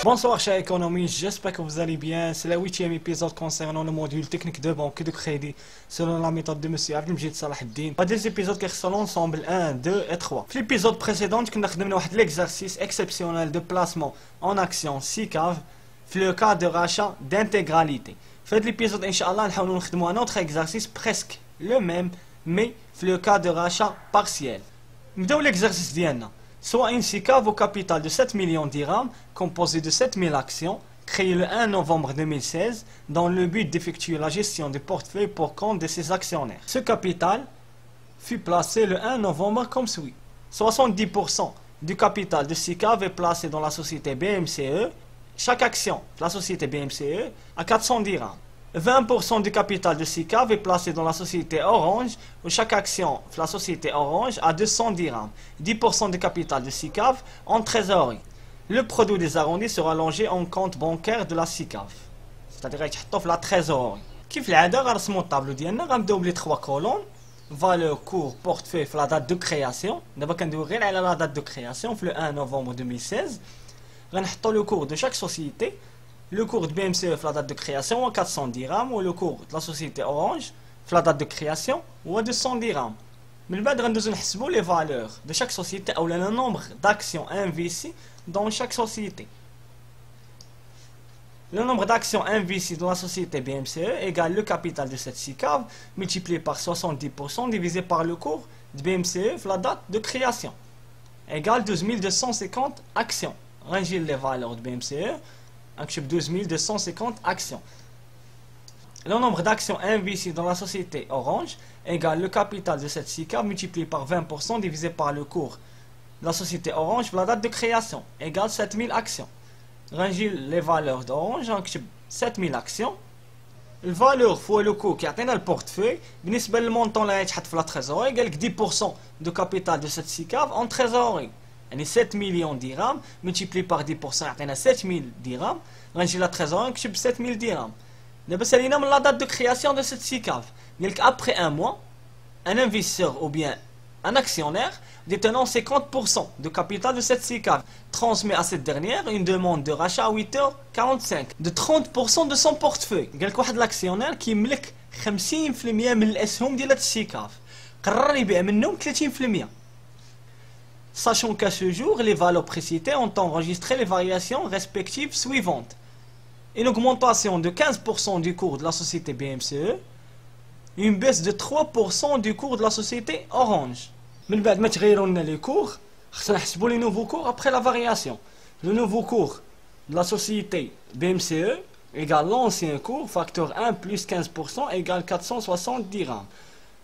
Bonsoir chers économistes, j'espère que vous allez bien. C'est le 8e épisode concernant le module technique de banque et de crédit selon la méthode de Monsieur Abdelmjid Salah Eddine. Des épisodes qui sont ensemble 1, 2 et 3. Dans l'épisode précédent, nous avons fait l'exercice exceptionnel de placement en action SICAV dans le cas de rachat d'intégralité. Dans l'épisode, Inch'Allah, nous allons faire un autre exercice presque le même, mais dans le cas de rachat partiel. Nous avons l'exercice d'Iana. Soit une SICAV au capital de 7 millions dirhams, composé de 7000 actions, créée le 1 novembre 2016, dans le but d'effectuer la gestion du portefeuille pour compte de ses actionnaires. Ce capital fut placé le 1 novembre comme suit. 70% du capital de SICAV est placé dans la société BMCE. Chaque action de la société BMCE à 400 dirhams. 20% du capital de SICAV est placé dans la société Orange, où chaque action de la société Orange à 200 dirhams. 10% du capital de SICAV en trésorerie. Le produit des arrondis sera logé en compte bancaire de la SICAV. C'est-à-dire qu'il y a la trésorerie. كيف العادة غنرسمو الطابلو ديالنا غنبداو بلي 3 كولون valeur cours portefeuille في la date de création. دابا كندويو غير على la date de création في le 1 novembre 2016. غنحطو le cours de chaque société. Le cours de BMCE la date de création à 400 dirhams ou le cours de la société Orange la date de création ou à 200 dirhams. Mais بعد غندوزو نحسبوا les valeurs de chaque société ou le nombre d'actions investies dans chaque société. Le nombre d'actions investies dans la société BMCE égale le capital de cette SICAV multiplié par 70% divisé par le cours de BMCE la date de création égale 12250 actions. Ranger les valeurs de BMCE. 12250 actions. Le nombre d'actions investies dans la société Orange égale le capital de cette SICAV multiplié par 20% divisé par le cours de la société Orange pour la date de création égale 7000 actions. Ranger les valeurs d'Orange, 7000 actions. La valeur fois le coût qui atteint le portefeuille, بالنسبة للمونطون اللي غيتحط في la trésorerie égale 10% du capital de cette SICAV en trésorerie. 7 millions de dirhams multiplié par 10% يعطينا 7000 dirhams. غنجي لا تريزور نكتب 7000 dirhams. دابا سالينا من لا date de création de cette SICAV. قالك après un mois un investisseur ou bien un actionnaire détenant 50% du capital de cette SICAV transmet à cette dernière une demande de rachat à 8h45 de 30% de son portefeuille. قالك واحد l'actionnaire qui يملك 50% من الاسهم ديال هاد السيكاف قرر يبيع منهم 30%. Sachant qu'à ce jour, les valeurs précitées ont enregistré les variations respectives suivantes. Une augmentation de 15% du cours de la société BMCE, une baisse de 3% du cours de la société Orange. Mais بعد ما تغيروا لنا les cours, خصنا نحسبوا les nouveaux cours après la variation. Le nouveau cours de la société BMCE égale l'ancien cours, facteur 1 plus 15% égale 460 dirhams.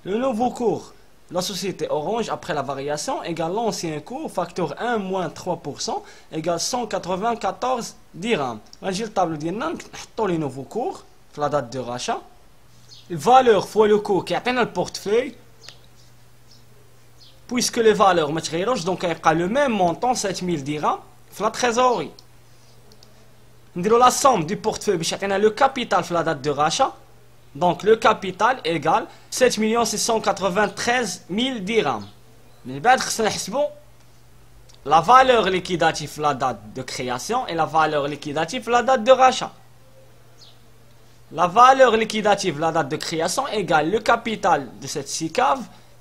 Le nouveau cours la société Orange après la variation égale l'ancien cours facteur 1 moins 3% égale 194 dirhams. نجي الطابلو ديالنا نحطوا les nouveaux cours في la date de rachat. Valeur fois le cours qui atteint le portefeuille. Puisque les valeurs ما تغيروش donc يبقى le même montant 7000 dirhams في la trésorerie. نديروا la somme du portefeuille باش يعطينا le capital في la date de rachat. Donc le capital égale 7 693 000 dirhams. Mais بعد خصنا نحسبوا la valeur liquidative la date de création et la valeur liquidative la date de rachat. La valeur liquidative la date de création égale le capital de cette SICAV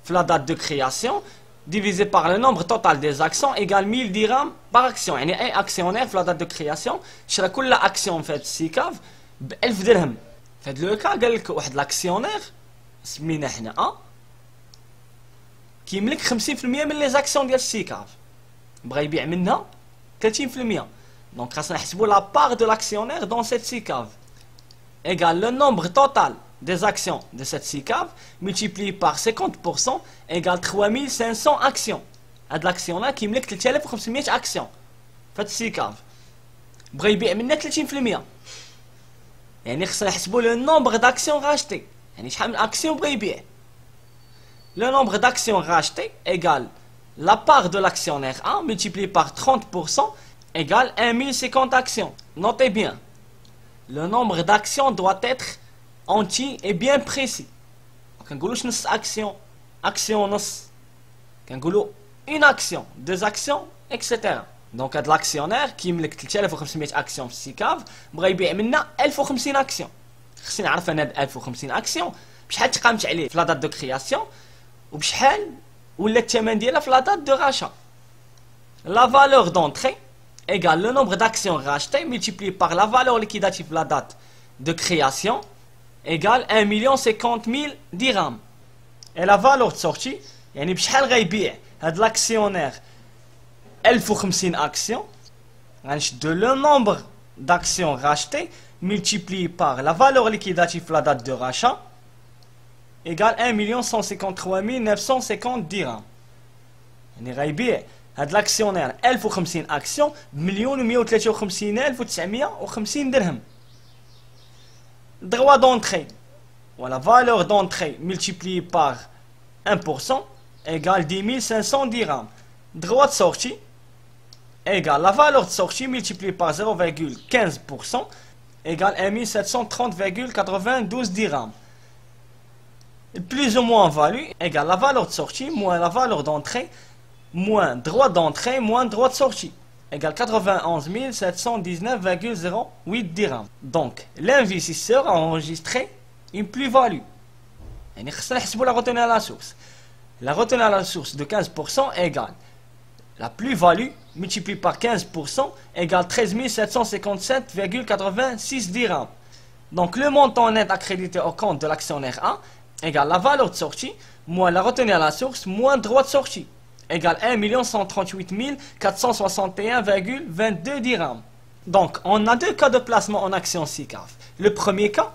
la date de création divisé par le nombre total des actions égale 1000 dirhams par action. يعني أي actionnaire la date de création شرا كل action في SICAV ب 1000 درهم. في هاد لو كا قالك واحد لاكسيونير سميناه حنا كيملك 50% من لي زاكسيون ديال السيكاف بغا يبيع منها 30%. دونك خاصنا نحسبوا لا بار دو لاكسيونير دون سيت سيكاف égale le nombre total des actions de cette SICAV multiplié par 50% égale 3500 actions. هاد لاكسيونير كيملك 3500 اكسيون في هاد السيكاف بغا يبيع منها 30%. يعني خصنا نحسبوا le nombre d'actions rachetées. يعني شحال من اكسيون بغا يبيع. Le nombre d'actions rachetées égale la part de l'actionnaire 1 multiplié par 30% égale 1050 actions. Notez bien, le nombre d'actions doit être entier et bien précis. كنقولوش نص action, action نص. كنقولوا une action, deux actions, etc. دونك هاد لاكسيونير كيملك 3500 اكسيون في السيكاف بغا يبيع منا 1050 اكسيون. خصني نعرف انا هاد 1050 اكسيون بشحال تقامت عليه في لا دات دو كرياسيون وبشحال ولا الثمن ديالها في لا دات دو راشا. لا فالور دونتري égale le nombre d'actions rachetées multiplié par la valeur liquidative de la date de création égale 1,050,000 dirhams. Et la valeur de sortie, يعني بشحال غيبيع هاد لاكسيونير 1050 actions, غنشدو le nombre d'actions rachetées multiplié par la valeur liquidative de la date de rachat égale 1,153,950 dirhams. يعني غيبيع هاد لاكسيونير 1050 اكسيون ب1,153,950 درهم. Droit d'entrée ou la valeur d'entrée multipliée par 1% égale 10,500 dirhams. Droit de sortie égale la valeur de sortie multipliée par 0,15% égale 1,730,92 dirhams. Plus ou moins value égale la valeur de sortie moins la valeur d'entrée moins droit d'entrée moins droit de sortie égale 91 719,08 dirhams. Donc, l'investisseur a enregistré une plus-value. Et nous la retenue à la source. La retenue à la source de 15% égale la plus-value multipliée par 15% égale 13 757,86 dirhams. Donc, le montant net accrédité au compte de l'actionnaire A égale la valeur de sortie moins la retenue à la source moins droit de sortie égale 1,138 461,22 dirhams. Donc, on a deux cas de placement en action SICAV. Le premier cas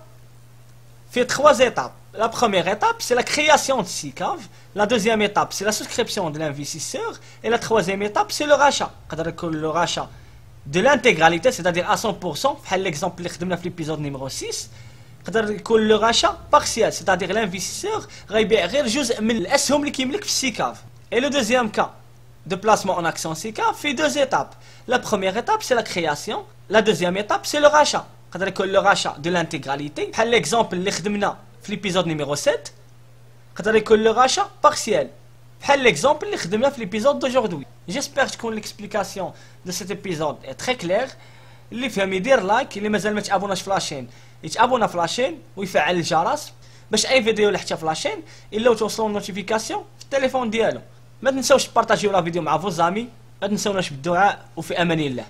fait 3 étapes. La première étape, c'est la création de SICAV. La deuxième étape, c'est la souscription de l'investisseur. Et la troisième étape, c'est le rachat. Le rachat de l'intégralité, c'est-à-dire à 100%. L'exemple que nous avons fait l'épisode numéro 6. Le rachat partiel, c'est-à-dire l'investisseur va يبيع جزء من الأسهم اللي كيملك في SICAV. Et le deuxième cas de placement en action SICAV fait 2 étapes. La première étape, c'est la création. La deuxième étape, c'est le rachat. Le rachat de l'intégralité. L'exemple اللي خدمنا في l'épisode numéro 7. Le rachat partiel. L'exemple اللي خدمنا في l'épisode d'aujourd'hui. J'espère que l'explication de cet épisode est très claire. اللي فهم يدير لايك، اللي مازال ما تابوناش في لاشين يتابونا في لاشين ويفعل الجرس باش اي فيديو اللي حتى في لاشين الا توصلوا النوتيفيكاسيون في التليفون ديالو. ما تنساوش تبارطاجيو لا فيديو مع فوز زامي، ما تنساوناش بالدعاء وفي امان الله.